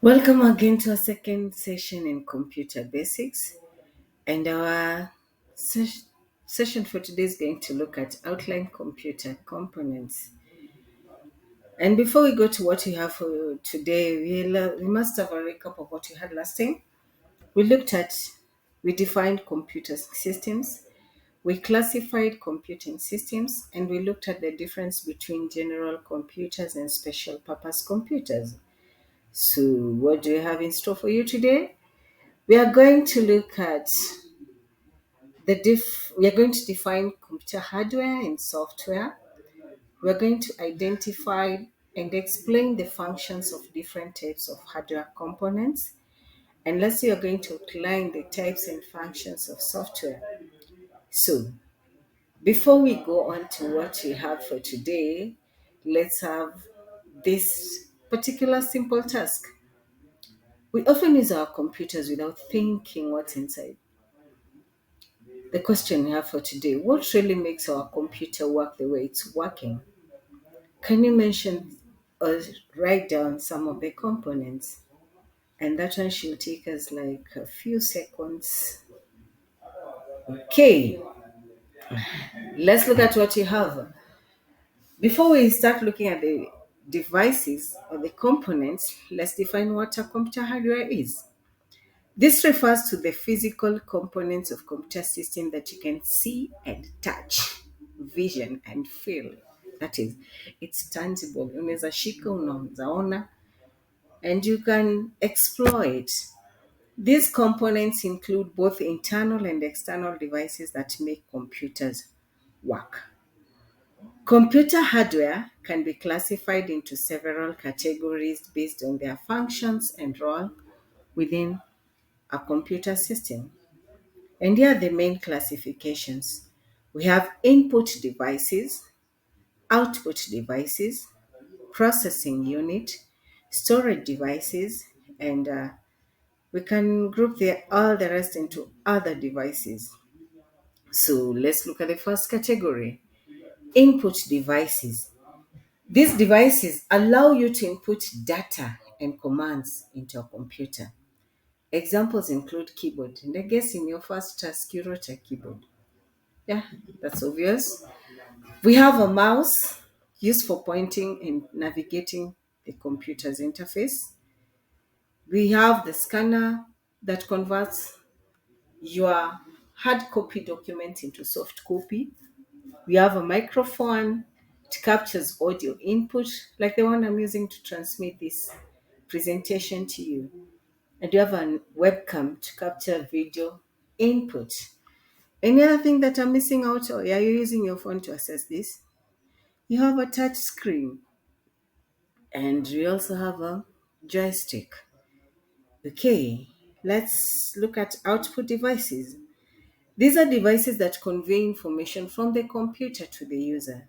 Welcome again to our second session in computer basics. And our session for today is going to look at outline computer components. And before we go to what we have for today, we must have a recap of what we had last time. We looked at, we defined computer systems, we classified computing systems, and we looked at the difference between general computers and special purpose computers. So, what do we have in store for you today? We are going to look at we are going to define computer hardware and software. We are going to identify and explain the functions of different types of hardware components. And lastly, we are going to outline the types and functions of software. So, before we go on to what we have for today, let's have this particular simple task. We often use our computers without thinking what's inside. The question we have for today: what really makes our computer work the way it's working? Can you mention or write down some of the components? And that one should take us like a few seconds. Okay, let's look at what you have. Before we start looking at the devices or the components, let's define what a computer hardware is. This refers to the physical components of computer system that you can see and touch, vision and feel. That is, it's tangible. Unaweza shika, unaweza ona, and you can explore it. These components include both internal and external devices that make computers work. Computer hardware can be classified into several categories based on their functions and role within a computer system. And here are the main classifications. We have input devices, output devices, processing unit, storage devices, and we can group all the rest into other devices. So let's look at the first category, input devices. These devices allow you to input data and commands into a computer. Examples include keyboard, and I guess in your first task you wrote a keyboard. Yeah, that's obvious. We have a mouse used for pointing and navigating the computer's interface. We have the scanner that converts your hard copy document into soft copy. We have a microphone. It captures audio input, like the one I'm using to transmit this presentation to you. And you have a webcam to capture video input. Any other thing that I'm missing out, or are you using your phone to access this? You have a touch screen, and we also have a joystick. Okay, let's look at output devices. These are devices that convey information from the computer to the user.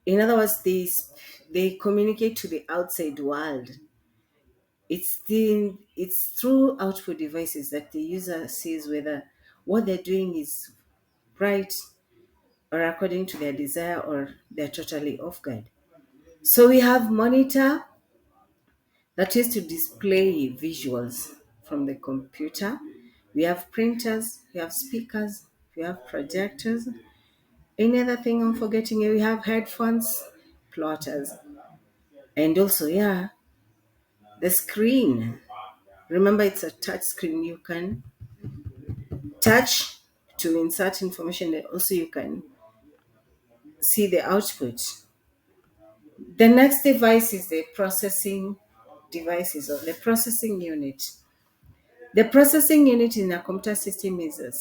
In other words, they communicate to the outside world. It's through output devices that the user sees whether what they're doing is right or according to their desire, or they're totally off guard. So we have monitor that is to display visuals from the computer. We have printers, we have speakers, we have projectors. Any other thing I'm forgetting? We have headphones, plotters, and also, yeah, the screen. Remember, it's a touch screen. You can touch to insert information, and also you can see the output. The next device is the processing devices, or the processing unit. The processing unit in a computer system is a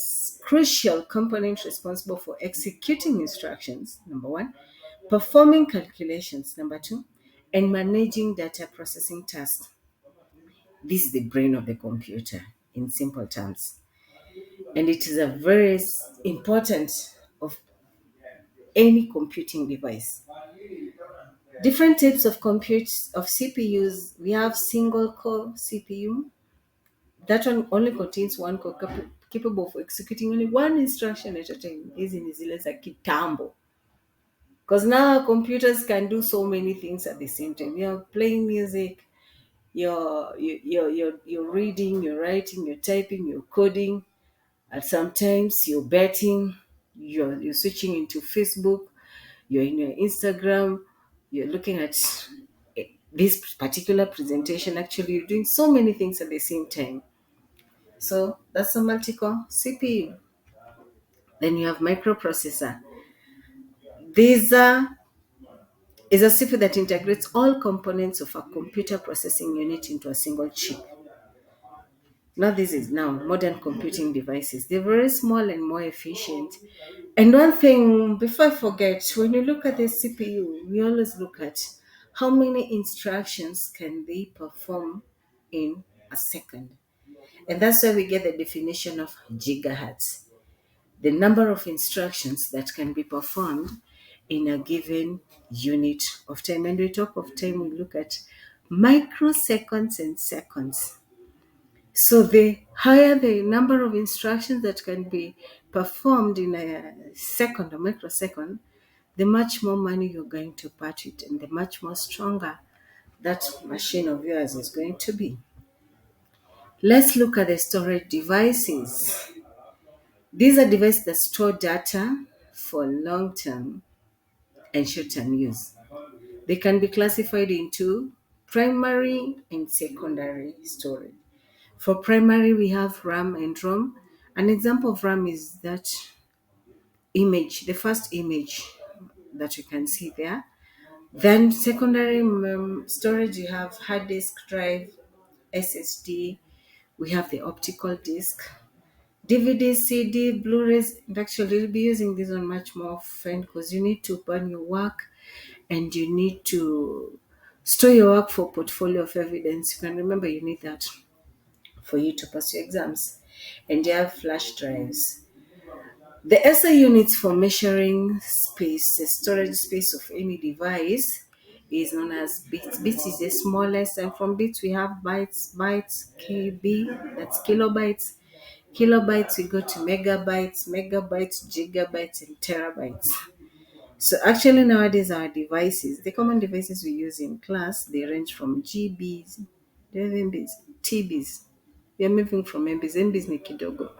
crucial component responsible for executing instructions, number one, performing calculations, number two, and managing data processing tasks. This is the brain of the computer in simple terms. And it is a very important of any computing device. Different types of compute of CPUs. We have single core CPU. That one only contains one core capable of executing only one instruction at a time. Hizi ni zile za kitambo. Because now computers can do so many things at the same time. Playing music, You're reading, you're writing, you're typing, you're coding. And sometimes you're betting, you're switching into Facebook, you're in your Instagram, you're looking at this particular presentation. Actually, you're doing so many things at the same time. So that's a multi-core CPU. Then you have microprocessor. These is a CPU that integrates all components of a computer processing unit into a single chip. Now, this is now modern computing devices. They're very small and more efficient. And one thing, before I forget, when you look at the CPU, we always look at how many instructions can they perform in a second. And that's where we get the definition of gigahertz, the number of instructions that can be performed in a given unit of time. And we talk of time, we look at microseconds and seconds. So the higher the number of instructions that can be performed in a second or microsecond, the much more money you're going to part with and the much more stronger that machine of yours is going to be. Let's look at the storage devices. These are devices that store data for long-term and short-term use. They can be classified into primary and secondary storage. For primary, we have RAM and ROM. An example of RAM is that image, the first image that you can see there. Then secondary storage, you have hard disk drive, SSD, we have the optical disk, DVD, CD, Blu-rays. And actually, you'll be using this one much more often because you need to burn your work and you need to store your work for portfolio of evidence. You can remember you need that for you to pass your exams. And you have flash drives. The SI units for measuring space, the storage space of any device, is known as bits. Bits is the smallest, and from bits we have bytes, KB, that's kilobytes. Kilobytes we go to megabytes, megabytes, gigabytes, and terabytes. So actually nowadays our devices, the common devices we use in class, they range from GBs, MBs, TBs. We are moving from MBs. MBs ni kidogo.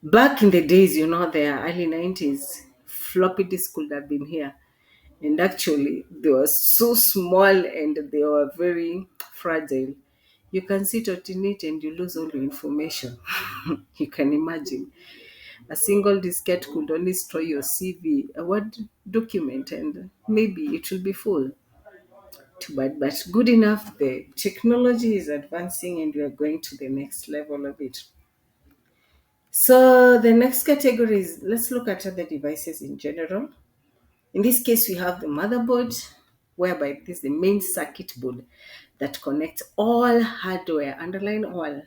Back in the days, the early 90s, floppy disk could have been here. And actually, they were so small and they were very fragile. You can sit on it and you lose all your information. You can imagine. A single diskette could only store your CV, a Word document, and maybe it will be full. Too bad, but good enough. The technology is advancing and we are going to the next level of it. So the next category is, let's look at other devices in general. In this case, we have the motherboard, whereby this is the main circuit board that connects all hardware, underline all.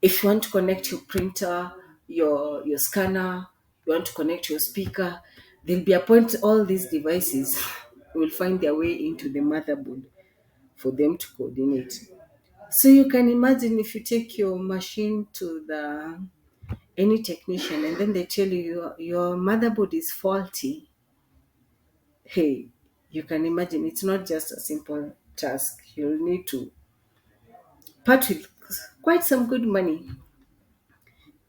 If you want to connect your printer, your scanner, you want to connect your speaker, there'll be a point all these devices will find their way into the motherboard for them to coordinate. So you can imagine if you take your machine to the any technician and then they tell you your motherboard is faulty, hey, you can imagine it's not just a simple task. You'll need to part with quite some good money.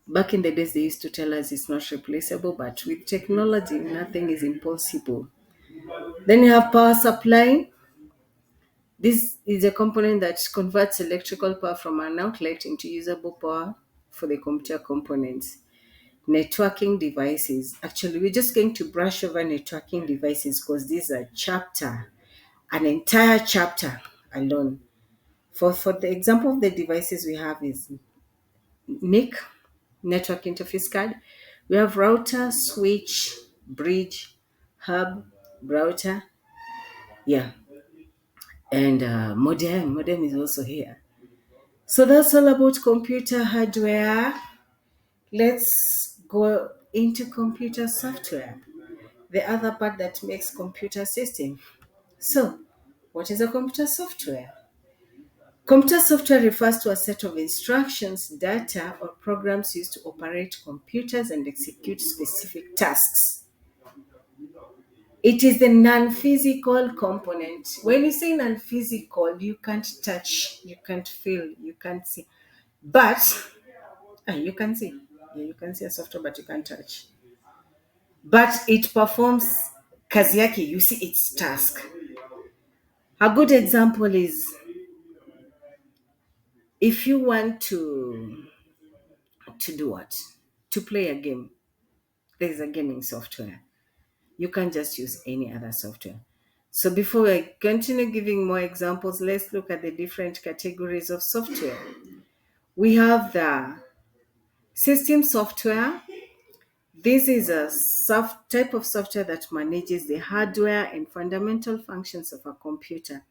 Back in the days, they used to tell us it's not replaceable, but with technology, nothing is impossible. Then you have power supply. This is a component that converts electrical power from an outlet into usable power for the computer components. Networking devices. Actually, we're just going to brush over networking devices because these are an entire chapter alone. For the example of the devices we have is NIC, network interface card. We have router, switch, bridge, hub, router, yeah, and modem. Modem is also here. So that's all about computer hardware. Let's go into computer software, the other part that makes computer system. So, what is a computer software? Computer software refers to a set of instructions, data, or programs used to operate computers and execute specific tasks. It is the non-physical component. When you say non-physical, you can't touch, you can't feel, you can't see. But you can see. Yeah, you can see a software, but you can't touch. But it performs kazi yake. You see its task. A good example is if you want to do what? To play a game. There is a gaming software. You can't just use any other software. So before I continue giving more examples, let's look at the different categories of software. We have the system software. This is a type of software that manages the hardware and fundamental functions of a computer.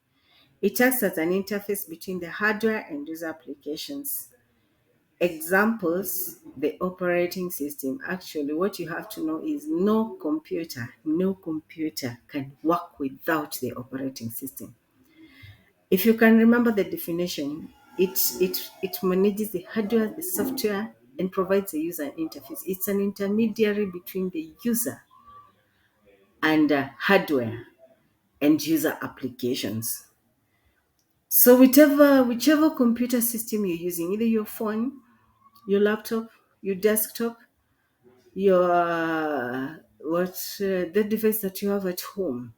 It acts as an interface between the hardware and user applications. Examples, the operating system. Actually, what you have to know is no computer can work without the operating system. If you can remember the definition, it manages the hardware, the software, and provides a user interface. It's an intermediary between the user and hardware and user applications. So whichever computer system you're using, either your phone, your laptop, your desktop, your the device that you have at home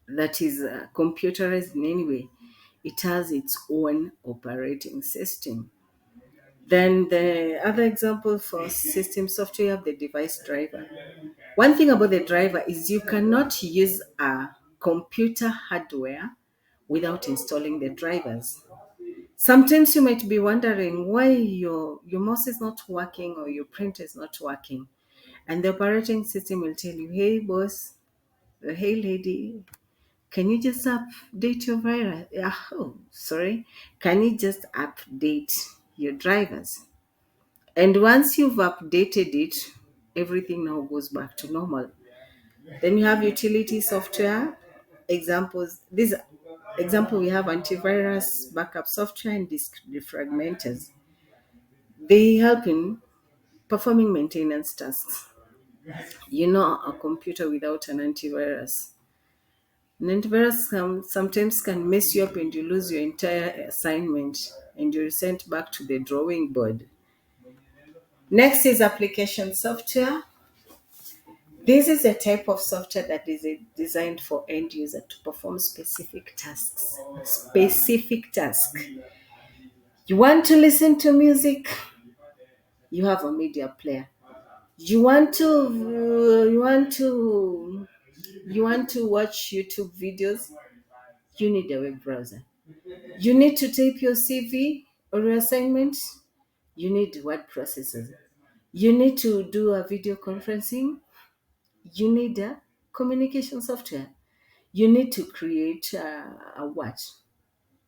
that is computerized in any way, it has its own operating system. Then the other example for system software, you have the device driver. One thing about the driver is you cannot use a computer hardware without installing the drivers. Sometimes you might be wondering why your mouse is not working or your printer is not working. And the operating system will tell you, hey boss, hey lady, can you just update your virus? Oh, sorry. Can you just update your drivers? And once you've updated it, everything now goes back to normal. Then you have utility software. Examples. This example we have antivirus, backup software, and disk defragmenters. They help in performing maintenance tasks. A computer without an antivirus. An antivirus sometimes can mess you up and you lose your entire assignment and you're sent back to the drawing board. Next is application software. This is a type of software that is designed for end user to perform specific tasks. Specific task. You want to listen to music? You have a media player. You want to watch YouTube videos? You need a web browser. You need to type your CV or your assignment? You need word processors. You need to do a video conferencing? You need a communication software. You need to create a what?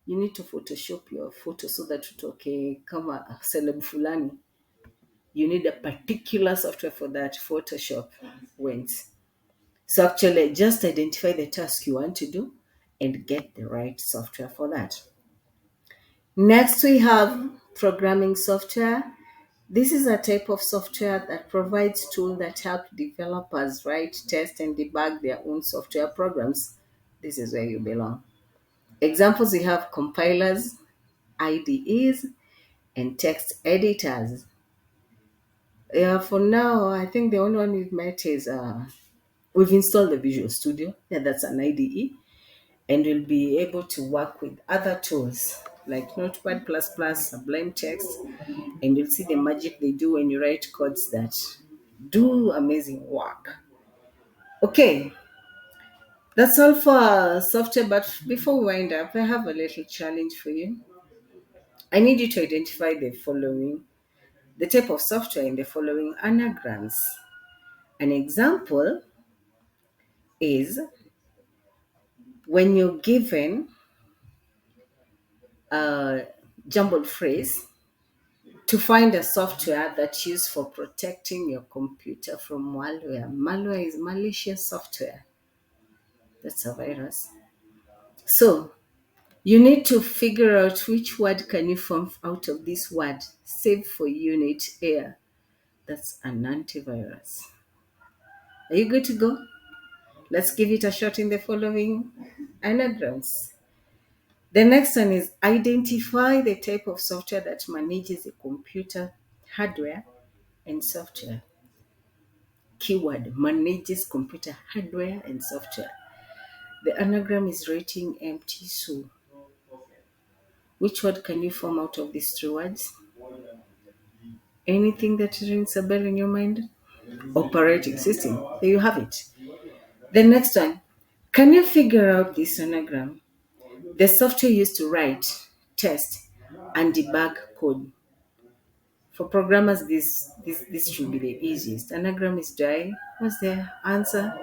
You need to Photoshop your photo so that utoke kama celeb fulani. You need a particular software for that. Photoshop wins. So actually, just identify the task you want to do and get the right software for that. Next, we have programming software. This is a type of software that provides tools that help developers write, test, and debug their own software programs. This is where you belong. Examples, we have compilers, IDEs, and text editors. Yeah, for now, I think the only one we've met is we've installed the Visual Studio. Yeah, that's an IDE. And we'll be able to work with other tools like Notepad++, Sublime Text, and you'll see the magic they do when you write codes that do amazing work. Okay, that's all for software, but before we wind up, I have a little challenge for you. I need you to identify the type of software in the following anagrams. An example is when you're given a jumbled phrase to find a software that's used for protecting your computer from malware. Malware is malicious software. That's a virus. So you need to figure out which word can you form out of this word. Save for unit here. That's an antivirus. Are you good to go? Let's give it a shot in the following anagrams. The next one is identify the type of software that manages the computer hardware and software. Keyword manages computer hardware and software. The anagram is writing empty. So, which word can you form out of these three words? Anything that rings a bell in your mind? Operating system. There you have it. The next one, can you figure out this anagram? The software used to write, test, and debug code. For programmers, this should be the easiest. Anagram is dry. What's the answer?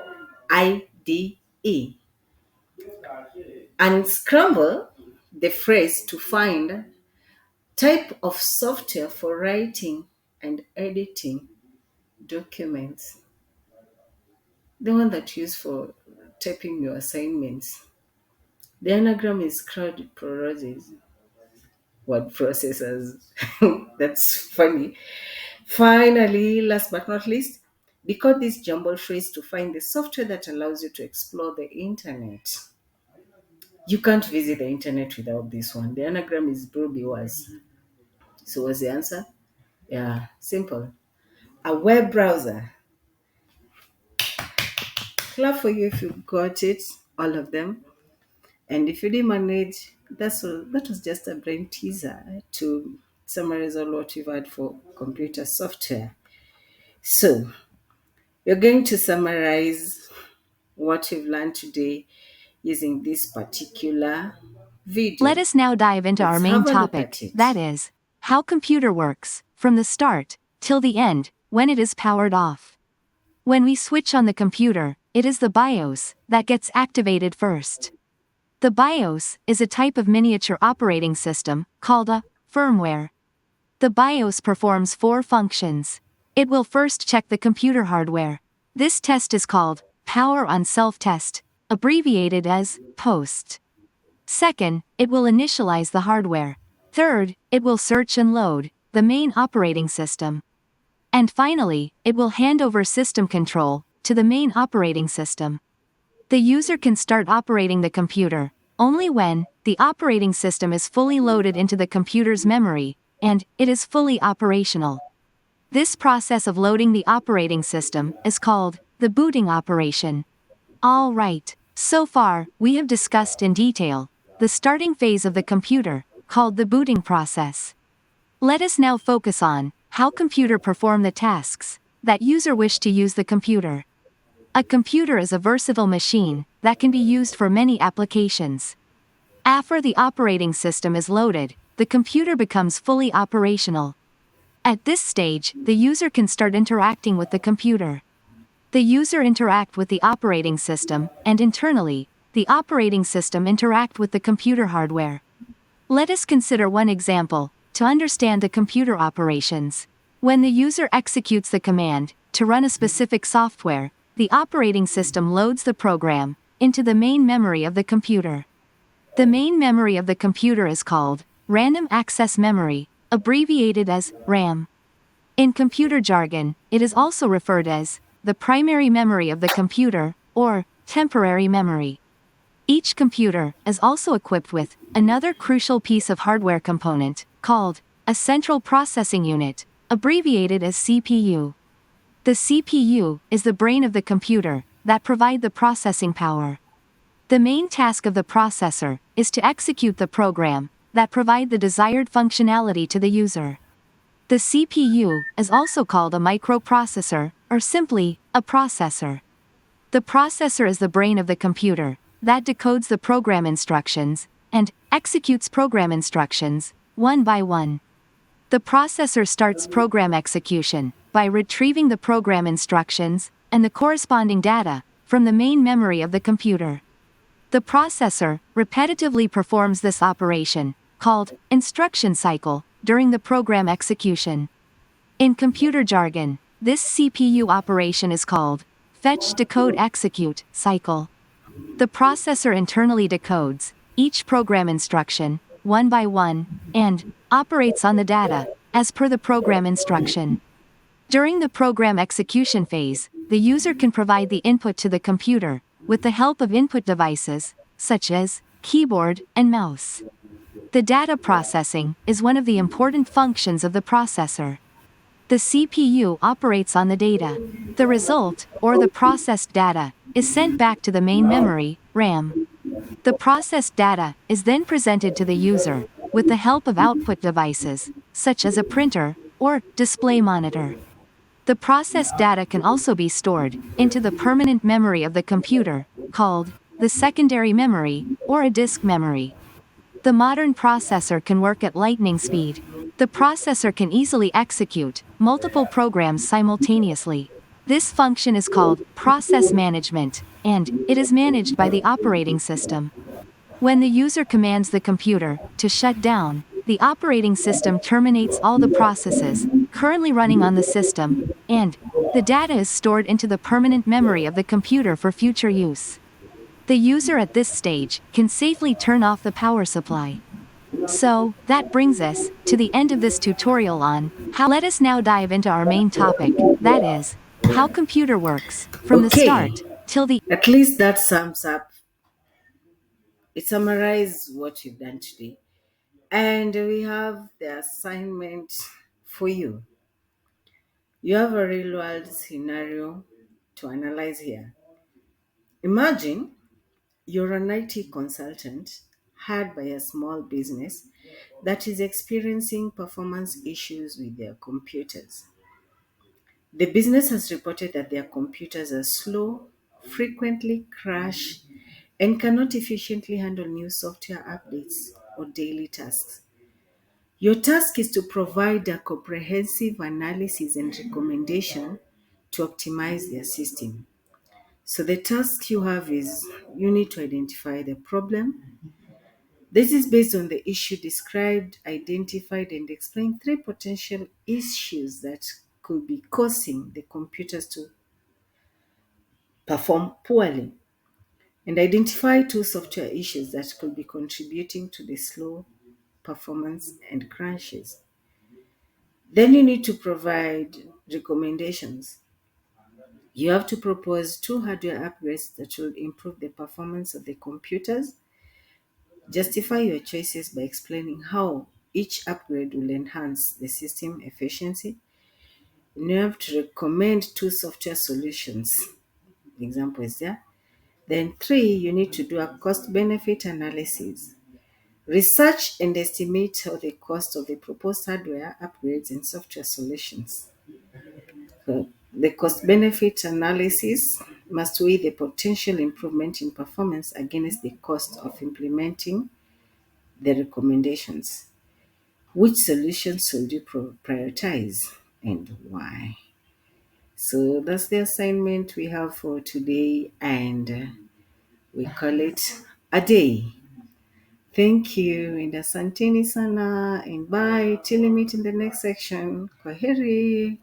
IDE. Unscramble the phrase to find type of software for writing and editing documents. The one that you use for typing your assignments. The anagram is crowd processes. Word processors. That's funny. Finally, last but not least, decode this jumble phrase to find the software that allows you to explore the internet. You can't visit the internet without this one. The anagram is Broby was. So what's the answer? Yeah, simple. A web browser. Clap for you if you got it, all of them. And if you didn't manage, that was just a brain teaser to summarize all what you've had for computer software. So we're going to summarize what we've learned today using this particular video. Let us now dive into our Let's main have a look topic, at it. that is, how computer works, from the start till the end, when it is powered off. When we switch on the computer, it is the BIOS that gets activated first. The BIOS is a type of miniature operating system called a firmware. The BIOS performs 4 functions. It will first check the computer hardware. This test is called power on self-test, abbreviated as POST. Second, it will initialize the hardware. Third, it will search and load the main operating system. And finally, it will hand over system control to the main operating system. The user can start operating the computer only when the operating system is fully loaded into the computer's memory and it is fully operational. This process of loading the operating system is called the booting operation. All right, so far we have discussed in detail the starting phase of the computer, called the booting process. Let us now focus on how computer perform the tasks that user wish to use the computer. A computer is a versatile machine that can be used for many applications. After the operating system is loaded, the computer becomes fully operational. At this stage, the user can start interacting with the computer. The user interact with the operating system, and internally, the operating system interact with the computer hardware. Let us consider one example to understand the computer operations. When the user executes the command to run a specific software, the operating system loads the program into the main memory of the computer. The main memory of the computer is called random access memory, abbreviated as RAM. In computer jargon, it is also referred as the primary memory of the computer, or temporary memory. Each computer is also equipped with another crucial piece of hardware component, called a central processing unit, abbreviated as CPU. The CPU is the brain of the computer that provide the processing power. The main task of the processor is to execute the program that provide the desired functionality to the user. The CPU is also called a microprocessor, or simply, a processor. The processor is the brain of the computer that decodes the program instructions and executes program instructions one by one. The processor starts program execution by retrieving the program instructions and the corresponding data from the main memory of the computer. The processor repetitively performs this operation, called instruction cycle, during the program execution. In computer jargon, this CPU operation is called fetch decode execute cycle. The processor internally decodes each program instruction, one by one, and operates on the data as per the program instruction. During the program execution phase, the user can provide the input to the computer with the help of input devices, such as keyboard and mouse. The data processing is one of the important functions of the processor. The CPU operates on the data. The result, or the processed data, is sent back to the main memory, RAM. The processed data is then presented to the user, with the help of output devices, such as a printer or display monitor. The processed data can also be stored into the permanent memory of the computer, called the secondary memory or a disk memory. The modern processor can work at lightning speed. The processor can easily execute multiple programs simultaneously. This function is called process management, and it is managed by the operating system. When the user commands the computer to shut down, the operating system terminates all the processes currently running on the system, and the data is stored into the permanent memory of the computer for future use. The user at this stage can safely turn off the power supply. So, that brings us to the end of this tutorial on how. Let us now dive into our main topic, that is, how computer works, from the Okay, start till the. at least that sums up. It summarizes what you've done today. And we have the assignment for you. You have a real world scenario to analyze here. Imagine you're an IT consultant hired by a small business that is experiencing performance issues with their computers. The business has reported that their computers are slow, frequently crash, and cannot efficiently handle new software updates or daily tasks. Your task is to provide a comprehensive analysis and recommendation to optimize their system. So the task you have is you need to identify the problem. This is based on the issue described, identified, and explain three potential issues that could be causing the computers to perform poorly, and identify two software issues that could be contributing to the slow performance and crashes. Then you need to provide recommendations. You have to propose two hardware upgrades that will improve the performance of the computers. Justify your choices by explaining how each upgrade will enhance the system efficiency. And you have to recommend two software solutions. The example is there. Then, three, you need to do a cost benefit analysis. Research and estimate how the cost of the proposed hardware upgrades and software solutions. So, the cost benefit analysis must weigh the potential improvement in performance against the cost of implementing the recommendations. Which solutions should you prioritize and why? So that's the assignment we have for today, and we call it a day. Thank you, and asanteni sana, and bye till we meet in the next section. Kwaheri.